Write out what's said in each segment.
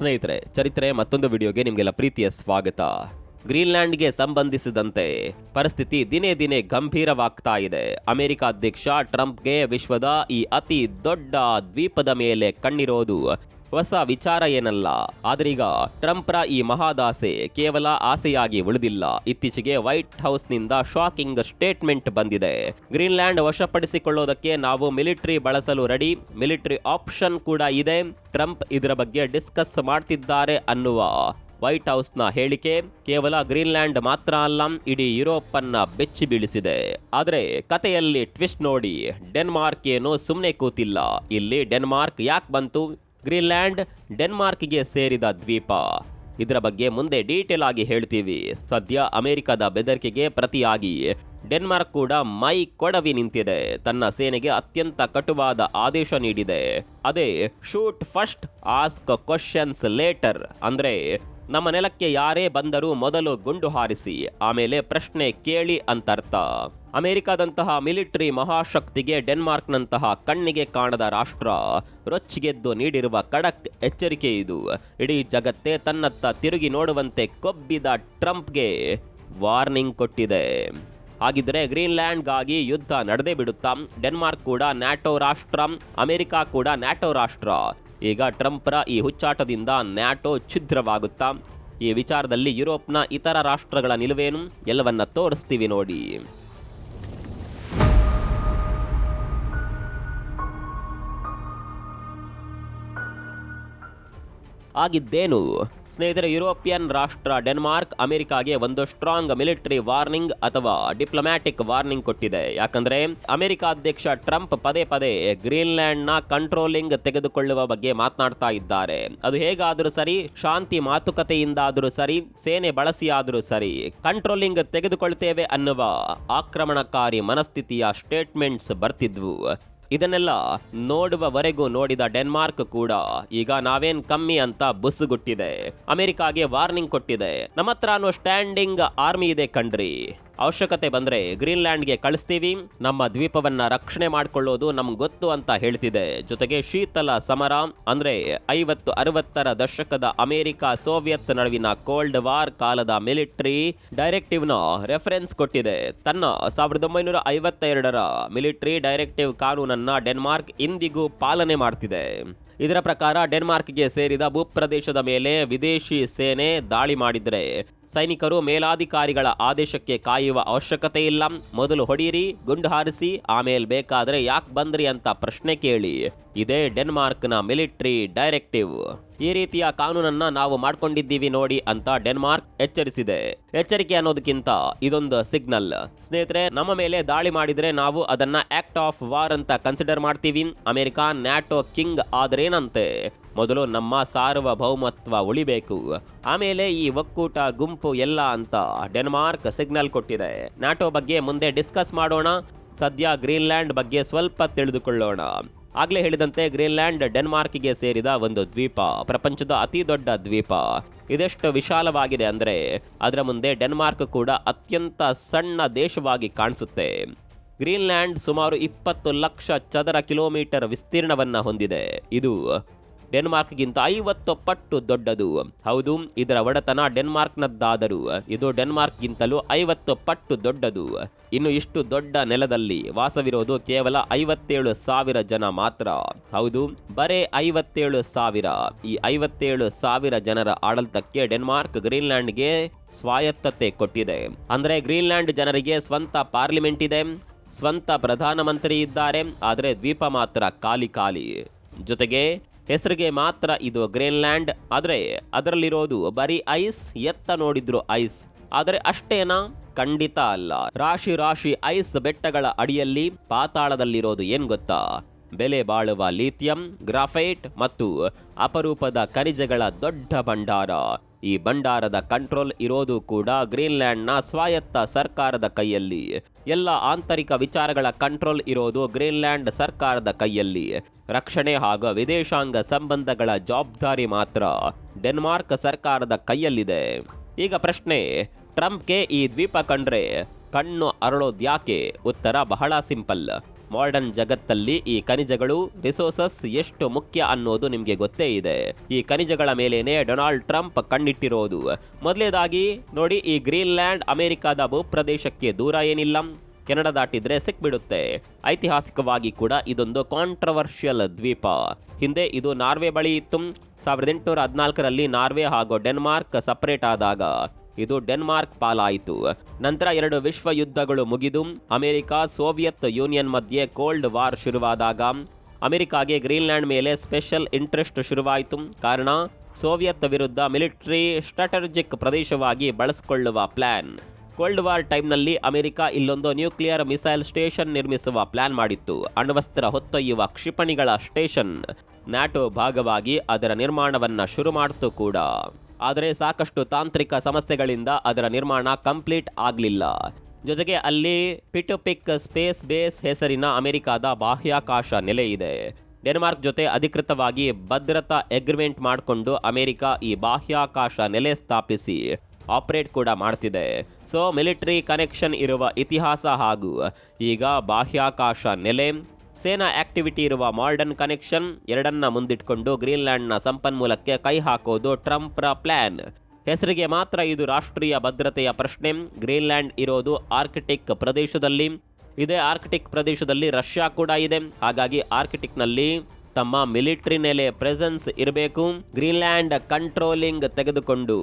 ಸ್ನೇಹಿತರೆ, ಚರಿತ್ರೆ ಮತ್ತೊಂದು ವಿಡಿಯೋಗೆ ನಿಮಗೆಲ್ಲ ಪ್ರೀತಿಯ ಸ್ವಾಗತ. ಗ್ರೀನ್ಲ್ಯಾಂಡ್ಗೆ ಸಂಬಂಧಿಸಿದಂತೆ ಪರಿಸ್ಥಿತಿ ದಿನೇ ದಿನೇ ಗಂಭೀರವಾಗ್ತಾ ಇದೆ. ಅಮೆರಿಕ ಅಧ್ಯಕ್ಷ ಟ್ರಂಪ್ಗೆ ವಿಶ್ವದ ಈ ಅತಿ ದೊಡ್ಡ ದ್ವೀಪದ ಮೇಲೆ ಕಣ್ಣಿರೋದು ಹೊಸ ವಿಚಾರ ಏನಲ್ಲ. ಆದ್ರೀಗ ಟ್ರಂಪ್ರ ಈ ಮಹಾದಾಸೆ ಕೇವಲ ಆಸೆಯಾಗಿ ಉಳಿದಿಲ್ಲ. ಇತ್ತೀಚೆಗೆ ವೈಟ್ ಹೌಸ್ನಿಂದ ಶಾಕಿಂಗ್ ಸ್ಟೇಟ್ಮೆಂಟ್ ಬಂದಿದೆ. ಗ್ರೀನ್ಲ್ಯಾಂಡ್ ವಶಪಡಿಸಿಕೊಳ್ಳೋದಕ್ಕೆ ನಾವು ಮಿಲಿಟರಿ ಬಳಸಲು ರೆಡಿ, ಮಿಲಿಟರಿ ಆಪ್ಷನ್ ಕೂಡ ಇದೆ. ಟ್ರಂಪ್ ಇದರ ಬಗ್ಗೆ ಡಿಸ್ಕಸ್ ಮಾಡ್ತಿದ್ದಾರೆ ಅನ್ನುವ ವೈಟ್ ಹೌಸ್ನ ಹೇಳಿಕೆ ಕೇವಲ ಗ್ರೀನ್ಲ್ಯಾಂಡ್ ಮಾತ್ರ ಅಲ್ಲ, ಇಡೀ ಯುರೋಪ್ ಅನ್ನ ಬೆಚ್ಚಿ ಬೀಳಿಸಿದೆ. ಆದ್ರೆ ಕಥೆಯಲ್ಲಿ ಟ್ವಿಸ್ಟ್ ನೋಡಿ, ಡೆನ್ಮಾರ್ಕ್ ಏನು ಸುಮ್ಮನೆ ಕೂತಿಲ್ಲ. ಇಲ್ಲಿ ಡೆನ್ಮಾರ್ಕ್ ಯಾಕೆ ಬಂತು? ಗ್ರೀನ್ಲ್ಯಾಂಡ್ ಡೆನ್ಮಾರ್ಕ್ಗೆ ಸೇರಿದ ದ್ವೀಪ. ಇದರ ಬಗ್ಗೆ ಮುಂದೆ ಡೀಟೇಲ್ ಆಗಿ ಹೇಳ್ತೀವಿ. ಸದ್ಯ ಅಮೆರಿಕದ ಬೆದರಿಕೆಗೆ ಪ್ರತಿಯಾಗಿ ಡೆನ್ಮಾರ್ಕ್ ಕೂಡ ಮೈ ಕೊಡವಿ ನಿಂತಿದೆ. ತನ್ನ ಸೇನೆಗೆ ಅತ್ಯಂತ ಕಟುವಾದ ಆದೇಶ ನೀಡಿದೆ. ಅದೇ shoot first, ask questions later. ಅಂದ್ರೆ ನಮ್ಮ ನೆಲಕ್ಕೆ ಯಾರೇ ಬಂದರೂ ಮೊದಲು ಗುಂಡು ಹಾರಿಸಿ, ಆಮೇಲೆ ಪ್ರಶ್ನೆ ಕೇಳಿ ಅಂತರ್ಥ. ಅಮೆರಿಕದಂತಹ ಮಿಲಿಟರಿ ಮಹಾಶಕ್ತಿಗೆ ಡೆನ್ಮಾರ್ಕ್ನಂತಹ ಕಣ್ಣಿಗೆ ಕಾಣದ ರಾಷ್ಟ್ರ ರೊಚ್ಚಿಗೆದ್ದು ನೀಡಿರುವ ಖಡಕ್ ಎಚ್ಚರಿಕೆ ಇದು. ಇಡೀ ಜಗತ್ತೇ ತನ್ನತ್ತ ತಿರುಗಿ ನೋಡುವಂತೆ ಕೊಬ್ಬಿದ ಟ್ರಂಪ್ಗೆ ವಾರ್ನಿಂಗ್ ಕೊಟ್ಟಿದೆ. ಹಾಗಿದ್ರೆ ಗ್ರೀನ್ಲ್ಯಾಂಡ್ಗಾಗಿ ಯುದ್ಧ ನಡೆದೇ ಬಿಡುತ್ತಾ? ಡೆನ್ಮಾರ್ಕ್ ಕೂಡ ನ್ಯಾಟೋ ರಾಷ್ಟ್ರ, ಅಮೆರಿಕ ಕೂಡ ನ್ಯಾಟೋ ರಾಷ್ಟ್ರ. ಈಗ ಟ್ರಂಪ್ರ ಈ ಹುಚ್ಚಾಟದಿಂದ ನ್ಯಾಟೋ ಛಿದ್ರವಾಗುತ್ತಾ? ಈ ವಿಚಾರದಲ್ಲಿ ಯುರೋಪ್ನ ಇತರ ರಾಷ್ಟ್ರಗಳ ನಿಲುವೇನು ಎಲ್ಲವನ್ನ ತೋರಿಸ್ತೀವಿ ನೋಡಿ. ಆಗಿದ್ದೇನು ಸ್ನೇಹಿತರೆ? ಯುರೋಪಿಯನ್ ರಾಷ್ಟ್ರ ಡೆನ್ಮಾರ್ಕ್ ಅಮೆರಿಕಾಗೆ ಒಂದು ಸ್ಟ್ರಾಂಗ್ ಮಿಲಿಟರಿ ವಾರ್ನಿಂಗ್ ಅಥವಾ ಡಿಪ್ಲೊಮ್ಯಾಟಿಕ್ ವಾರ್ನಿಂಗ್ ಕೊಟ್ಟಿದೆ. ಯಾಕಂದ್ರೆ ಅಮೆರಿಕ ಅಧ್ಯಕ್ಷ ಟ್ರಂಪ್ ಪದೇ ಪದೇ ಗ್ರೀನ್ಲ್ಯಾಂಡ್ನ ಕಂಟ್ರೋಲಿಂಗ್ ತೆಗೆದುಕೊಳ್ಳುವ ಬಗ್ಗೆ ಮಾತನಾಡ್ತಾ ಇದ್ದಾರೆ. ಅದು ಹೇಗಾದರೂ ಸರಿ, ಶಾಂತಿ ಮಾತುಕತೆಯಿಂದಾದರೂ ಸರಿ, ಸೇನೆ ಬಳಸಿ ಆದರೂ ಸರಿ, ಕಂಟ್ರೋಲಿಂಗ್ ತೆಗೆದುಕೊಳ್ತೇವೆ ಅನ್ನುವ ಆಕ್ರಮಣಕಾರಿ ಮನಸ್ಥಿತಿಯ ಸ್ಟೇಟ್ಮೆಂಟ್ಸ್ ಬರ್ತಿದ್ವು. ಇದನ್ನೆಲ್ಲ ನೋಡುವವರೆಗೂ ನೋಡಿದ ಡೆನ್ಮಾರ್ಕ್ ಕೂಡ ಈಗ ನಾವೇನ್ ಕಮ್ಮಿ ಅಂತ ಬುಸ್ಸುಗುಟ್ಟಿದೆ. ಅಮೆರಿಕಾಗೆ ವಾರ್ನಿಂಗ್ ಕೊಟ್ಟಿದೆ. ನಮ್ಮ ಹತ್ರ ಸ್ಟ್ಯಾಂಡಿಂಗ್ ಆರ್ಮಿ ಇದೆ ಕಣ್ರಿ, ಅವಶ್ಯಕತೆ ಬಂದ್ರೆ ಗ್ರೀನ್ಲ್ಯಾಂಡ್ಗೆ ಕಳಿಸ್ತೀವಿ, ನಮ್ಮ ದ್ವೀಪವನ್ನ ರಕ್ಷಣೆ ಮಾಡ್ಕೊಳ್ಳೋದು ನಮ್ಗೆ ಗೊತ್ತು ಅಂತ ಹೇಳ್ತಿದೆ. ಜೊತೆಗೆ ಶೀತಲ ಸಮರ ಅಂದ್ರೆ 50-60ರ ದಶಕದ ಅಮೆರಿಕ ಸೋವಿಯತ್ ನಡುವಿನ ಕೋಲ್ಡ್ ವಾರ್ ಕಾಲದ ಮಿಲಿಟರಿ ಡೈರೆಕ್ಟಿವ್ ನ ರೆಫರೆನ್ಸ್ ಕೊಟ್ಟಿದೆ. ತನ್ನ 1952ರ ಮಿಲಿಟರಿ ಡೈರೆಕ್ಟಿವ್ ಕಾನೂನನ್ನ ಡೆನ್ಮಾರ್ಕ್ ಇಂದಿಗೂ ಪಾಲನೆ ಮಾಡ್ತಿದೆ. ಇದರ ಪ್ರಕಾರ ಡೆನ್ಮಾರ್ಕ್ಗೆ ಸೇರಿದ ಭೂಪ್ರದೇಶದ ಮೇಲೆ ವಿದೇಶಿ ಸೇನೆ ದಾಳಿ ಮಾಡಿದ್ರೆ ಸೈನಿಕರು ಮೇಲಾಧಿಕಾರಿಗಳ ಆದೇಶಕ್ಕೆ ಕಾಯುವ ಅವಶ್ಯಕತೆ ಇಲ್ಲ. ಮೊದಲು ಹೊಡೀರಿ, ಗುಂಡು ಹಾರಿಸಿ, ಆಮೇಲೆ ಬೇಕಾದ್ರೆ ಯಾಕೆ ಬಂದ್ರಿ ಅಂತ ಪ್ರಶ್ನೆ ಕೇಳಿ. ಇದೇ ಡೆನ್ಮಾರ್ಕ್ನ ಮಿಲಿಟರಿ ಡೈರೆಕ್ಟಿವ್. ಈ ರೀತಿಯ ಕಾನೂನನ್ನ ನಾವು ಮಾಡ್ಕೊಂಡಿದ್ದೀವಿ ನೋಡಿ ಅಂತ ಡೆನ್ಮಾರ್ಕ್ ಎಚ್ಚರಿಸಿದೆ. ಎಚ್ಚರಿಕೆ ಅನ್ನೋದಕ್ಕಿಂತ ಇದೊಂದು ಸಿಗ್ನಲ್. ಸ್ನೇಹಿತರೆ, ನಮ್ಮ ಮೇಲೆ ದಾಳಿ ಮಾಡಿದ್ರೆ ನಾವು ಅದನ್ನ ಆಕ್ಟ್ ಆಫ್ ವಾರ್ ಅಂತ ಕನ್ಸಿಡರ್ ಮಾಡ್ತೀವಿ. ಅಮೆರಿಕ ನ್ಯಾಟೋ ಕಿಂಗ್ ಆದ್ರೇನಂತೆ, ಮೊದಲು ನಮ್ಮ ಸಾರ್ವಭೌಮತ್ವ ಉಳಿಬೇಕು, ಆಮೇಲೆ ಈ ಒಕ್ಕೂಟ ಗುಂಪು ಎಲ್ಲ ಅಂತ ಡೆನ್ಮಾರ್ಕ್ ಸಿಗ್ನಲ್ ಕೊಟ್ಟಿದೆ. ನ್ಯಾಟೋ ಬಗ್ಗೆ ಮುಂದೆ ಡಿಸ್ಕಸ್ ಮಾಡೋಣ. ಸದ್ಯ ಗ್ರೀನ್ಲ್ಯಾಂಡ್ ಬಗ್ಗೆ ಸ್ವಲ್ಪ ತಿಳಿದುಕೊಳ್ಳೋಣ. ಆಗ್ಲೇ ಹೇಳಿದಂತೆ ಗ್ರೀನ್ಲ್ಯಾಂಡ್ ಡೆನ್ಮಾರ್ಕ್ಗೆ ಸೇರಿದ ಒಂದು ದ್ವೀಪ, ಪ್ರಪಂಚದ ಅತಿ ದೊಡ್ಡ ದ್ವೀಪ. ಇದೆಷ್ಟು ವಿಶಾಲವಾಗಿದೆ ಅಂದ್ರೆ ಅದರ ಮುಂದೆ ಡೆನ್ಮಾರ್ಕ್ ಕೂಡ ಅತ್ಯಂತ ಸಣ್ಣ ದೇಶವಾಗಿ ಕಾಣಿಸುತ್ತೆ. ಗ್ರೀನ್ಲ್ಯಾಂಡ್ ಸುಮಾರು 20 ಲಕ್ಷ ಚದರ ಕಿಲೋಮೀಟರ್ ವಿಸ್ತೀರ್ಣವನ್ನ ಹೊಂದಿದೆ. ಇದು ಡೆನ್ಮಾರ್ಕ್ಗಿಂತ 50 ಪಟ್ಟು ದೊಡ್ಡದು. ಹೌದು, ಇದರ ಒಡೆತನ ಡೆನ್ಮಾರ್ಕ್ನದ್ದಾದರೂ ಇದು ಡೆನ್ಮಾರ್ಕ್ಗಿಂತಲೂ 50 ಪಟ್ಟು ದೊಡ್ಡದು. ಇನ್ನು ಇಷ್ಟು ದೊಡ್ಡ ನೆಲದಲ್ಲಿ ವಾಸವಿರೋದು ಕೇವಲ 57,000 ಜನ ಮಾತ್ರ. ಹೌದು, ಬರೇ 57,000. ಈ 57,000 ಜನರ ಆಡಳಿತಕ್ಕೆ ಡೆನ್ಮಾರ್ಕ್ ಗ್ರೀನ್ಲ್ಯಾಂಡ್ಗೆ ಸ್ವಾಯತ್ತತೆ ಕೊಟ್ಟಿದೆ. ಅಂದ್ರೆ ಗ್ರೀನ್ಲ್ಯಾಂಡ್ ಜನರಿಗೆ ಸ್ವಂತ ಪಾರ್ಲಿಮೆಂಟ್ ಇದೆ, ಸ್ವಂತ ಪ್ರಧಾನಮಂತ್ರಿ ಇದ್ದಾರೆ. ಆದರೆ ದ್ವೀಪ ಮಾತ್ರ ಖಾಲಿ ಖಾಲಿ. ಜೊತೆಗೆ ಹೆಸರಿಗೆ ಮಾತ್ರ ಇದು ಗ್ರೀನ್ಲ್ಯಾಂಡ್, ಆದ್ರೆ ಅದರಲ್ಲಿರೋದು ಬರೀ ಐಸ್. ಎತ್ತ ನೋಡಿದ್ರು ಐಸ್. ಆದರೆ ಅಷ್ಟೇನಾ? ಖಂಡಿತ ಅಲ್ಲ. ರಾಶಿ ರಾಶಿ ಐಸ್ ಬೆಟ್ಟಗಳ ಅಡಿಯಲ್ಲಿ ಪಾತಾಳದಲ್ಲಿರೋದು ಏನ್ ಗೊತ್ತಾ? ಬೆಲೆ ಬಾಳುವ ಲಿಥಿಯಂ, ಗ್ರಾಫೈಟ್ ಮತ್ತು ಅಪರೂಪದ ಖನಿಜಗಳ ದೊಡ್ಡ ಭಂಡಾರ. ಈ ಭಂಡಾರದ ಕಂಟ್ರೋಲ್ ಇರೋದು ಕೂಡ ಗ್ರೀನ್ಲ್ಯಾಂಡ್ನ ಸ್ವಾಯತ್ತ ಸರ್ಕಾರದ ಕೈಯಲ್ಲಿ. ಎಲ್ಲ ಆಂತರಿಕ ವಿಚಾರಗಳ ಕಂಟ್ರೋಲ್ ಇರೋದು ಗ್ರೀನ್ಲ್ಯಾಂಡ್ ಸರ್ಕಾರದ ಕೈಯಲ್ಲಿ. ರಕ್ಷಣೆ ಹಾಗೂ ವಿದೇಶಾಂಗ ಸಂಬಂಧಗಳ ಜವಾಬ್ದಾರಿ ಮಾತ್ರ ಡೆನ್ಮಾರ್ಕ್ ಸರ್ಕಾರದ ಕೈಯಲ್ಲಿದೆ. ಈಗ ಪ್ರಶ್ನೆ, ಟ್ರಂಪ್ಗೆ ಈ ದ್ವೀಪ ಕಂಡ್ರೆ ಕಣ್ಣು ಅರಳೋದ್ಯಾಕೆ? ಉತ್ತರ ಬಹಳ ಸಿಂಪಲ್. ಮಾಡರ್ನ್ ಜಗತ್ತಲ್ಲಿ ಈ ಖನಿಜಗಳು ರಿಸೋರ್ಸಸ್ ಎಷ್ಟು ಮುಖ್ಯ ಅನ್ನೋದು ನಿಮ್ಗೆ ಗೊತ್ತೇ ಇದೆ. ಈ ಖನಿಜಗಳ ಮೇಲೇನೆ ಡೊನಾಲ್ಡ್ ಟ್ರಂಪ್ ಕಣ್ಣಿಟ್ಟಿರೋದು. ಮೊದಲೇದಾಗಿ ನೋಡಿ, ಈ ಗ್ರೀನ್ಲ್ಯಾಂಡ್ ಅಮೆರಿಕದ ಭೂಪ್ರದೇಶಕ್ಕೆ ದೂರ ಏನಿಲ್ಲ, ಕೆನಡಾ ದಾಟಿದ್ರೆ ಸಿಕ್ಬಿಡುತ್ತೆ. ಐತಿಹಾಸಿಕವಾಗಿ ಕೂಡ ಇದೊಂದು ಕಾಂಟ್ರವರ್ಷಿಯಲ್ ದ್ವೀಪ. ಹಿಂದೆ ಇದು ನಾರ್ವೆ ಬಳಿ ಇತ್ತು. 1814ರಲ್ಲಿ ನಾರ್ವೆ ಹಾಗೂ ಡೆನ್ಮಾರ್ಕ್ ಸಪರೇಟ್ ಆದಾಗ ಇದು ಡೆನ್ಮಾರ್ಕ್ ಪಾಲಾಯಿತು. ನಂತರ 2 ವಿಶ್ವ ಯುದ್ಧಗಳು ಮುಗಿದು ಅಮೆರಿಕ ಸೋವಿಯತ್ ಯೂನಿಯನ್ ಮಧ್ಯೆ ಕೋಲ್ಡ್ ವಾರ್ ಶುರುವಾದಾಗ ಅಮೆರಿಕಾಗೆ ಗ್ರೀನ್ಲ್ಯಾಂಡ್ ಮೇಲೆ ಸ್ಪೆಷಲ್ ಇಂಟ್ರೆಸ್ಟ್ ಶುರುವಾಯಿತು. ಕಾರಣ ಸೋವಿಯತ್ ವಿರುದ್ಧ ಮಿಲಿಟರಿ ಸ್ಟ್ರಾಟಜಿಕ್ ಪ್ರದೇಶವಾಗಿ ಬಳಸಿಕೊಳ್ಳುವ ಪ್ಲಾನ್. ಕೋಲ್ಡ್ ವಾರ್ ಟೈಮ್ನಲ್ಲಿ ಅಮೆರಿಕ ಇಲ್ಲೊಂದು ನ್ಯೂಕ್ಲಿಯರ್ ಮಿಸೈಲ್ ಸ್ಟೇಷನ್ ನಿರ್ಮಿಸುವ ಪ್ಲಾನ್ ಮಾಡಿತ್ತು. ಅಣ್ವಸ್ತ್ರ ಹೊತ್ತೊಯ್ಯುವ ಕ್ಷಿಪಣಿಗಳ ಸ್ಟೇಷನ್. ನ್ಯಾಟೋ ಭಾಗವಾಗಿ ಅದರ ನಿರ್ಮಾಣವನ್ನ ಶುರು ಮಾಡಿತು ಕೂಡ. ಆದರೆ ಸಾಕಷ್ಟು ತಾಂತ್ರಿಕ ಸಮಸ್ಯೆಗಳಿಂದ ಅದರ ನಿರ್ಮಾಣ ಕಂಪ್ಲೀಟ್ ಆಗಲಿಲ್ಲ. ಜೊತೆಗೆ ಅಲ್ಲಿ ಪಿಟುಪಿಕ್ ಸ್ಪೇಸ್ ಬೇಸ್ ಹೆಸರಿನ ಅಮೆರಿಕದ ಬಾಹ್ಯಾಕಾಶ ನೆಲೆ ಇದೆ. ಡೆನ್ಮಾರ್ಕ್ ಜೊತೆ ಅಧಿಕೃತವಾಗಿ ಭದ್ರತಾ ಅಗ್ರಿಮೆಂಟ್ ಮಾಡಿಕೊಂಡು ಅಮೆರಿಕ ಈ ಬಾಹ್ಯಾಕಾಶ ನೆಲೆ ಸ್ಥಾಪಿಸಿ ಆಪರೇಟ್ ಕೂಡ ಮಾಡ್ತಿದೆ. ಸೊ ಮಿಲಿಟರಿ ಕನೆಕ್ಷನ್ ಇರುವ ಇತಿಹಾಸ ಹಾಗೂ ಈಗ ಬಾಹ್ಯಾಕಾಶ ನೆಲೆ, ಸೇನಾ ಆಕ್ಟಿವಿಟಿ ಇರುವ ಮಾಡರ್ನ್ ಕನೆಕ್ಷನ್ ಎರಡನ್ನ ಮುಂದಿಟ್ಕೊಂಡು ಗ್ರೀನ್ಲ್ಯಾಂಡ್ನ ಸಂಪನ್ಮೂಲಕ್ಕೆ ಕೈ ಹಾಕೋದು ಟ್ರಂಪ್ರ ಪ್ಲಾನ್. ಹೆಸರಿಗೆ ಮಾತ್ರ ಇದು ರಾಷ್ಟ್ರೀಯ ಭದ್ರತೆಯ ಪ್ರಶ್ನೆ. ಗ್ರೀನ್ಲ್ಯಾಂಡ್ ಇರೋದು ಆರ್ಕಿಟಿಕ್ ಪ್ರದೇಶದಲ್ಲಿ. ಇದೇ ಆರ್ಕಿಟಿಕ್ ಪ್ರದೇಶದಲ್ಲಿ ರಷ್ಯಾ ಕೂಡ ಇದೆ. ಹಾಗಾಗಿ ಆರ್ಕಿಟಿಕ್ನಲ್ಲಿ ತಮ್ಮ ಮಿಲಿಟರಿ ನೆಲೆ ಪ್ರೆಸೆನ್ಸ್ ಇರಬೇಕು. ಗ್ರೀನ್ಲ್ಯಾಂಡ್ ಕಂಟ್ರೋಲಿಂಗ್ ತೆಗೆದುಕೊಂಡು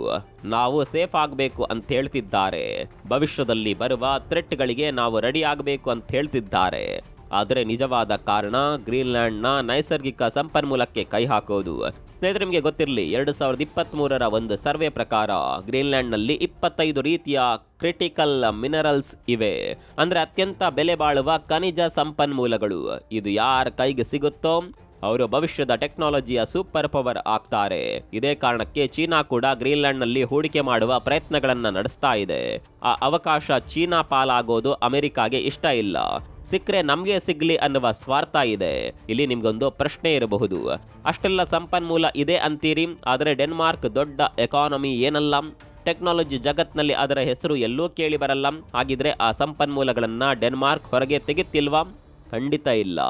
ನಾವು ಸೇಫ್ ಆಗಬೇಕು ಅಂತ ಹೇಳ್ತಿದ್ದಾರೆ. ಭವಿಷ್ಯದಲ್ಲಿ ಬರುವ ಥ್ರೆಟ್ಗಳಿಗೆ ನಾವು ರೆಡಿ ಆಗಬೇಕು ಅಂತ ಹೇಳ್ತಿದ್ದಾರೆ. ಆದರೆ ನಿಜವಾದ ಕಾರಣ ಗ್ರೀನ್ಲ್ಯಾಂಡ್ನ ನೈಸರ್ಗಿಕ ಸಂಪನ್ಮೂಲಕ್ಕೆ ಕೈ ಹಾಕೋದು. ಸ್ನೇಹಿತರೆ, ನಿಮಗೆ ಗೊತ್ತಿರಲಿ, 2023ರ ಒಂದು ಸರ್ವೆ ಪ್ರಕಾರ ಗ್ರೀನ್ಲ್ಯಾಂಡ್ನಲ್ಲಿ 25 ರೀತಿಯ ಕ್ರಿಟಿಕಲ್ ಮಿನರಲ್ಸ್ ಇವೆ. ಅಂದ್ರೆ ಅತ್ಯಂತ ಬೆಲೆ ಬಾಳುವ ಖನಿಜ ಸಂಪನ್ಮೂಲಗಳು. ಇದು ಯಾರ ಕೈಗೆ ಸಿಗುತ್ತೋ ಅವರು ಭವಿಷ್ಯದ ಟೆಕ್ನಾಲಜಿಯ ಸೂಪರ್ ಪವರ್ ಆಗ್ತಾರೆ. ಇದೇ ಕಾರಣಕ್ಕೆ ಚೀನಾ ಕೂಡ ಗ್ರೀನ್ಲ್ಯಾಂಡ್ನಲ್ಲಿ ಹೂಡಿಕೆ ಮಾಡುವ ಪ್ರಯತ್ನಗಳನ್ನ ನಡೆಸ್ತಾ ಇದೆ. ಆ ಅವಕಾಶ ಚೀನಾ ಪಾಲಾಗೋದು ಅಮೆರಿಕಾಗೆ ಇಷ್ಟ ಇಲ್ಲ. ಸಿಕ್ಕರೆ ನಮ್ಗೆ ಸಿಗ್ಲಿ ಅನ್ನುವ ಸ್ವಾರ್ಥ ಇದೆ. ಇಲ್ಲಿ ನಿಮ್ಗೊಂದು ಪ್ರಶ್ನೆ ಇರಬಹುದು, ಅಷ್ಟೆಲ್ಲ ಸಂಪನ್ಮೂಲ ಇದೆ ಅಂತೀರಿ, ಆದರೆ ಡೆನ್ಮಾರ್ಕ್ ದೊಡ್ಡ ಎಕಾನಮಿ ಏನಲ್ಲ, ಟೆಕ್ನಾಲಜಿ ಜಗತ್ನಲ್ಲಿ ಅದರ ಹೆಸರು ಎಲ್ಲೂ ಕೇಳಿ ಬರಲ್ಲ. ಹಾಗಿದ್ರೆ ಆ ಸಂಪನ್ಮೂಲಗಳನ್ನ ಡೆನ್ಮಾರ್ಕ್ ಹೊರಗೆ ತೆಗಿತಿಲ್ವಾ? ಖಂಡಿತ ಇಲ್ಲ.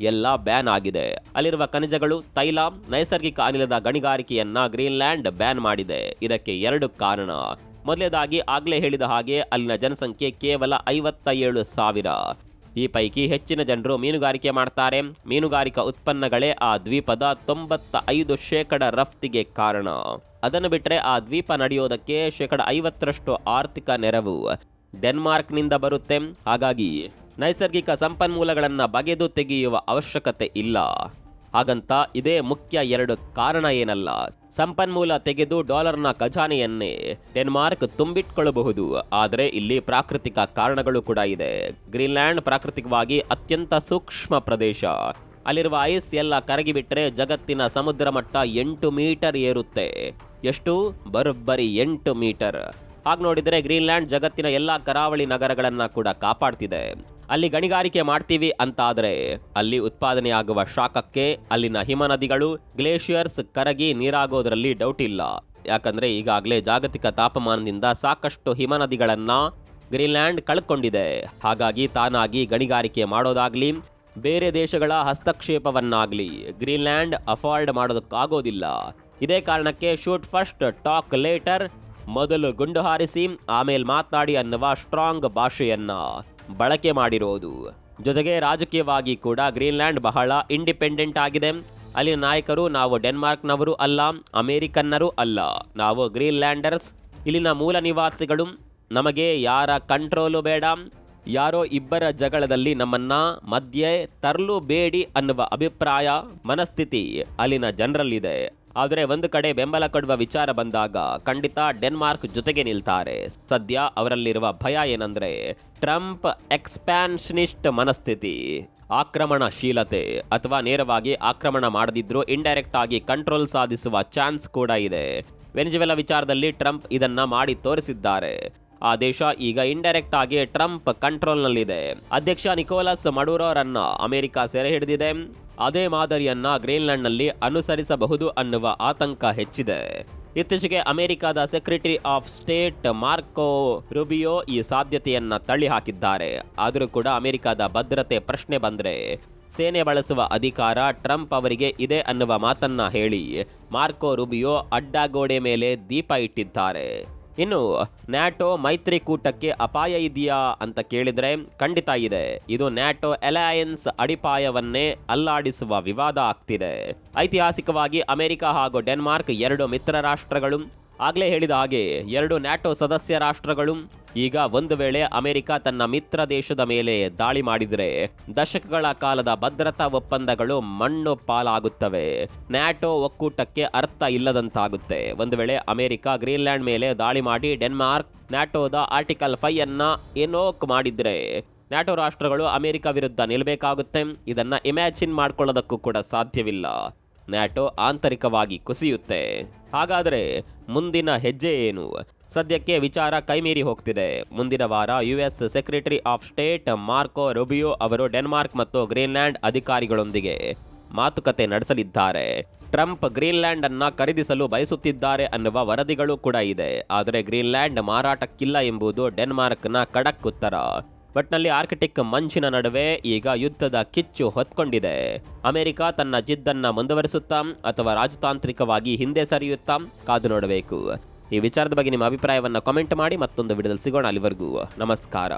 ಎಲ್ಲ ಬ್ಯಾನ್ ಆಗಿದೆ. ಅಲ್ಲಿರುವ ಖನಿಜಗಳು, ತೈಲ, ನೈಸರ್ಗಿಕ ಅನಿಲದ ಗಣಿಗಾರಿಕೆಯನ್ನ ಗ್ರೀನ್ಲ್ಯಾಂಡ್ ಬ್ಯಾನ್ ಮಾಡಿದೆ. ಇದಕ್ಕೆ 2 ಕಾರಣ. ಮೊದಲೇದಾಗಿ ಆಗ್ಲೇ ಹೇಳಿದ ಹಾಗೆ ಅಲ್ಲಿನ ಜನಸಂಖ್ಯೆ ಕೇವಲ 57,000. ಈ ಪೈಕಿ ಹೆಚ್ಚಿನ ಜನರು ಮೀನುಗಾರಿಕೆ ಮಾಡ್ತಾರೆ. ಮೀನುಗಾರಿಕಾ ಉತ್ಪನ್ನಗಳೇ ಆ ದ್ವೀಪದ 95% ರಫ್ತಿಗೆ ಕಾರಣ. ಅದನ್ನು ಬಿಟ್ಟರೆ ಆ ದ್ವೀಪ ನಡೆಯೋದಕ್ಕೆ 50% ಆರ್ಥಿಕ ನೆರವು ಡೆನ್ಮಾರ್ಕ್ನಿಂದ ಬರುತ್ತೆ. ಹಾಗಾಗಿ ನೈಸರ್ಗಿಕ ಸಂಪನ್ಮೂಲಗಳನ್ನು ಬಗೆದು ತೆಗೆಯುವ ಅವಶ್ಯಕತೆ ಇಲ್ಲ. ಹಾಗಂತ ಇದೇ ಮುಖ್ಯ 2 ಕಾರಣ ಏನಲ್ಲ. ಸಂಪನ್ಮೂಲ ತೆಗೆದು ಡಾಲರ್ನ ಖಜಾನೆಯನ್ನೇ ಡೆನ್ಮಾರ್ಕ್ ತುಂಬಿಟ್ಕೊಳ್ಳಬಹುದು. ಆದರೆ ಇಲ್ಲಿ ಪ್ರಾಕೃತಿಕ ಕಾರಣಗಳು ಕೂಡ ಇದೆ. ಗ್ರೀನ್ಲ್ಯಾಂಡ್ ಪ್ರಾಕೃತಿಕವಾಗಿ ಅತ್ಯಂತ ಸೂಕ್ಷ್ಮ ಪ್ರದೇಶ. ಅಲ್ಲಿರುವ ಐಸ್ ಎಲ್ಲ ಕರಗಿಬಿಟ್ರೆ ಜಗತ್ತಿನ ಸಮುದ್ರ ಮಟ್ಟ 8 ಮೀಟರ್ ಏರುತ್ತೆ. ಎಷ್ಟು? ಬರೋಬ್ಬರಿ 8 ಮೀಟರ್. ಹಾಗೆ ನೋಡಿದರೆ ಗ್ರೀನ್ಲ್ಯಾಂಡ್ ಜಗತ್ತಿನ ಎಲ್ಲಾ ಕರಾವಳಿ ನಗರಗಳನ್ನ ಕೂಡ ಕಾಪಾಡ್ತಿದೆ. ಅಲ್ಲಿ ಗಣಿಗಾರಿಕೆ ಮಾಡ್ತೀವಿ ಅಂತಾದ್ರೆ ಅಲ್ಲಿ ಉತ್ಪಾದನೆಯಾಗುವ ಶಾಖಕ್ಕೆ ಅಲ್ಲಿನ ಹಿಮನದಿಗಳು, ಗ್ಲೇಷಿಯರ್ಸ್ ಕರಗಿ ನೀರಾಗೋದ್ರಲ್ಲಿ ಡೌಟ್ ಇಲ್ಲ. ಯಾಕಂದ್ರೆ ಈಗಾಗಲೇ ಜಾಗತಿಕ ತಾಪಮಾನದಿಂದ ಸಾಕಷ್ಟು ಹಿಮನದಿಗಳನ್ನ ಗ್ರೀನ್ಲ್ಯಾಂಡ್ ಕಳ್ಕೊಂಡಿದೆ. ಹಾಗಾಗಿ ತಾನಾಗಿ ಗಣಿಗಾರಿಕೆ ಮಾಡೋದಾಗ್ಲಿ, ಬೇರೆ ದೇಶಗಳ ಹಸ್ತಕ್ಷೇಪವನ್ನಾಗ್ಲಿ ಗ್ರೀನ್ಲ್ಯಾಂಡ್ ಅಫೋರ್ಡ್ ಮಾಡೋದಕ್ಕಾಗೋದಿಲ್ಲ. ಇದೇ ಕಾರಣಕ್ಕೆ ಶೂಟ್ ಫಸ್ಟ್ ಟಾಕ್ ಲೇಟರ್, ಮೊದಲು ಗುಂಡು ಹಾರಿಸಿ ಆಮೇಲೆ ಮಾತನಾಡಿ ಅನ್ನುವ ಸ್ಟ್ರಾಂಗ್ ಭಾಷೆಯನ್ನ ಬಳಕೆ ಮಾಡಿರೋದು. ಜೊತೆಗೆ ರಾಜಕೀಯವಾಗಿ ಕೂಡ ಗ್ರೀನ್ಲ್ಯಾಂಡ್ ಬಹಳ ಇಂಡಿಪೆಂಡೆಂಟ್ ಆಗಿದೆ. ಅಲ್ಲಿ ನಾಯಕರು ನಾವು ಡೆನ್ಮಾರ್ಕ್ನವರು ಅಲ್ಲ, ಅಮೆರಿಕನ್ನರು ಅಲ್ಲ, ನಾವು ಗ್ರೀನ್ಲ್ಯಾಂಡರ್ಸ್, ಇಲ್ಲಿನ ಮೂಲ ನಿವಾಸಿಗಳು. ನಮಗೆ ಯಾರ ಕಂಟ್ರೋಲು ಬೇಡ. ಯಾರೋ ಇಬ್ಬರ ಜಗಳದಲ್ಲಿ ನಮ್ಮನ್ನ ಮಧ್ಯೆ ತರಲು ಬೇಡಿ ಅನ್ನುವ ಅಭಿಪ್ರಾಯ, ಮನಸ್ಥಿತಿ ಅಲ್ಲಿನ ಜನರಲ್ಲಿದೆ. ಆದರೆ ಒಂದು ಕಡೆ ಬೆಂಬಲ ಕೊಡುವ ವಿಚಾರ ಬಂದಾಗ ಖಂಡಿತ ಡೆನ್ಮಾರ್ಕ್ ಜೊತೆಗೆ ನಿಲ್ತಾರೆ. ಸದ್ಯ ಅವರಲ್ಲಿರುವ ಭಯ ಏನಂದ್ರೆ ಟ್ರಂಪ್ ಎಕ್ಸ್ಪ್ಯಾನ್ಷನಿಸ್ಟ್ ಮನಸ್ಥಿತಿ, ಆಕ್ರಮಣಶೀಲತೆ, ಅಥವಾ ನೇರವಾಗಿ ಆಕ್ರಮಣ ಮಾಡದಿದ್ರೂ ಇಂಡೈರೆಕ್ಟ್ ಆಗಿ ಕಂಟ್ರೋಲ್ ಸಾಧಿಸುವ ಚಾನ್ಸ್ ಕೂಡ ಇದೆ. ವೆನಿಜುವೆಲಾ ವಿಚಾರದಲ್ಲಿ ಟ್ರಂಪ್ ಇದನ್ನ ಮಾಡಿ ತೋರಿಸಿದ್ದಾರೆ. ಆ ದೇಶ ಈಗ ಇಂಡೈರೆಕ್ಟ್ ಆಗಿ ಟ್ರಂಪ್ ಕಂಟ್ರೋಲ್ನಲ್ಲಿದೆ. ಅಧ್ಯಕ್ಷ ನಿಕೋಲಸ್ ಮಡುರೋರನ್ನ ಅಮೆರಿಕ ಸೆರೆ ಹಿಡಿದಿದೆ. ಅದೇ ಮಾದರಿಯನ್ನ ಗ್ರೀನ್ಲ್ಯಾಂಡ್ನಲ್ಲಿ ಅನುಸರಿಸಬಹುದು ಅನ್ನುವ ಆತಂಕ ಹೆಚ್ಚಿದೆ. ಇತ್ತೀಚೆಗೆ ಅಮೆರಿಕದ secretary of state Marco Rubio ಈ ಸಾಧ್ಯತೆಯನ್ನ ತಳ್ಳಿ ಹಾಕಿದ್ದಾರೆ. ಆದರೂ ಕೂಡ ಅಮೆರಿಕದ ಭದ್ರತೆ ಪ್ರಶ್ನೆ ಬಂದ್ರೆ ಸೇನೆ ಬಳಸುವ ಅಧಿಕಾರ ಟ್ರಂಪ್ ಅವರಿಗೆ ಇದೆ ಅನ್ನುವ ಮಾತನ್ನ ಹೇಳಿ ಮಾರ್ಕೋ ರುಬಿಯೋ ಅಡ್ಡಗೋಡೆ ಮೇಲೆ ದೀಪ ಇಟ್ಟಿದ್ದಾರೆ. ಇನ್ನು ನ್ಯಾಟೋ ಮೈತ್ರಿಕೂಟಕ್ಕೆ ಅಪಾಯ ಇದೆಯಾ ಅಂತ ಕೇಳಿದ್ರೆ ಖಂಡಿತ ಇದೆ. ಇದು ನ್ಯಾಟೋ ಅಲಯನ್ಸ್ ಅಡಿಪಾಯವನ್ನೇ ಅಲ್ಲಾಡಿಸುವ ವಿವಾದ ಆಗ್ತಿದೆ. ಐತಿಹಾಸಿಕವಾಗಿ ಅಮೆರಿಕ ಹಾಗೂ ಡೆನ್ಮಾರ್ಕ್ 2 ಮಿತ್ರ ರಾಷ್ಟ್ರಗಳು, ಆಗ್ಲೇ ಹೇಳಿದ ಹಾಗೆ 2 ನ್ಯಾಟೋ ಸದಸ್ಯ ರಾಷ್ಟ್ರಗಳು. ಈಗ ಒಂದು ವೇಳೆ ಅಮೆರಿಕ ತನ್ನ ಮಿತ್ರ ದೇಶದ ಮೇಲೆ ದಾಳಿ ಮಾಡಿದ್ರೆ ದಶಕಗಳ ಕಾಲದ ಭದ್ರತಾ ಒಪ್ಪಂದಗಳು ಮಣ್ಣು ಪಾಲಾಗುತ್ತವೆ. ನ್ಯಾಟೋ ಒಕ್ಕೂಟಕ್ಕೆ ಅರ್ಥ ಇಲ್ಲದಂತಾಗುತ್ತೆ. ಒಂದು ವೇಳೆ ಅಮೆರಿಕ ಗ್ರೀನ್ಲ್ಯಾಂಡ್ ಮೇಲೆ ದಾಳಿ ಮಾಡಿ ಡೆನ್ಮಾರ್ಕ್ ನ್ಯಾಟೋದ ಆರ್ಟಿಕಲ್ 5 ಅನ್ನ ಏನೋಕ್ ಮಾಡಿದ್ರೆ ನ್ಯಾಟೋ ರಾಷ್ಟ್ರಗಳು ಅಮೆರಿಕ ವಿರುದ್ಧ ನಿಲ್ಲಬೇಕಾಗುತ್ತೆ. ಇದನ್ನ ಇಮ್ಯಾಜಿನ್ ಮಾಡ್ಕೊಳ್ಳೋದಕ್ಕೂ ಕೂಡ ಸಾಧ್ಯವಿಲ್ಲ. ನ್ಯಾಟೋ ಆಂತರಿಕವಾಗಿ ಕುಸಿಯುತ್ತೆ. ಹಾಗಾದರೆ ಮುಂದಿನ ಹೆಜ್ಜೆ ಏನು? ಸದ್ಯಕ್ಕೆ ವಿಚಾರ ಕೈಮೀರಿ ಹೋಗ್ತಿದೆ. ಮುಂದಿನ ವಾರ US secretary of state Marco Rubio ಅವರು ಡೆನ್ಮಾರ್ಕ್ ಮತ್ತು ಗ್ರೀನ್ಲ್ಯಾಂಡ್ ಅಧಿಕಾರಿಗಳೊಂದಿಗೆ ಮಾತುಕತೆ ನಡೆಸಲಿದ್ದಾರೆ. ಟ್ರಂಪ್ ಗ್ರೀನ್ಲ್ಯಾಂಡ್ ಅನ್ನ ಖರೀದಿಸಲು ಬಯಸುತ್ತಿದ್ದಾರೆ ಅನ್ನುವ ವರದಿಗಳು ಕೂಡ ಇದೆ. ಆದರೆ ಗ್ರೀನ್ಲ್ಯಾಂಡ್ ಮಾರಾಟಕ್ಕಿಲ್ಲ ಎಂಬುದು ಡೆನ್ಮಾರ್ಕ್ನ ಖಡಕ್ ಉತ್ತರ. ಒಟ್ನಲ್ಲಿ ಆರ್ಕಿಟಿಕ್ ಮಂಚಿನ ನಡುವೆ ಈಗ ಯುದ್ಧದ ಕಿಚ್ಚು ಹೊತ್ಕೊಂಡಿದೆ. ಅಮೆರಿಕ ತನ್ನ ಜಿದ್ದನ್ನ ಮುಂದುವರಿಸುತ್ತಾ ಅಥವಾ ರಾಜತಾಂತ್ರಿಕವಾಗಿ ಹಿಂದೆ ಸರಿಯುತ್ತಾ ಕಾದು ನೋಡಬೇಕು. ಈ ವಿಚಾರದ ಬಗ್ಗೆ ನಿಮ್ಮ ಅಭಿಪ್ರಾಯವನ್ನ ಕಾಮೆಂಟ್ ಮಾಡಿ. ಮತ್ತೊಂದು ವಿಡಿಯೋದಲ್ಲಿ ಸಿಗೋಣ. ಅಲ್ಲಿವರೆಗೂ ನಮಸ್ಕಾರ.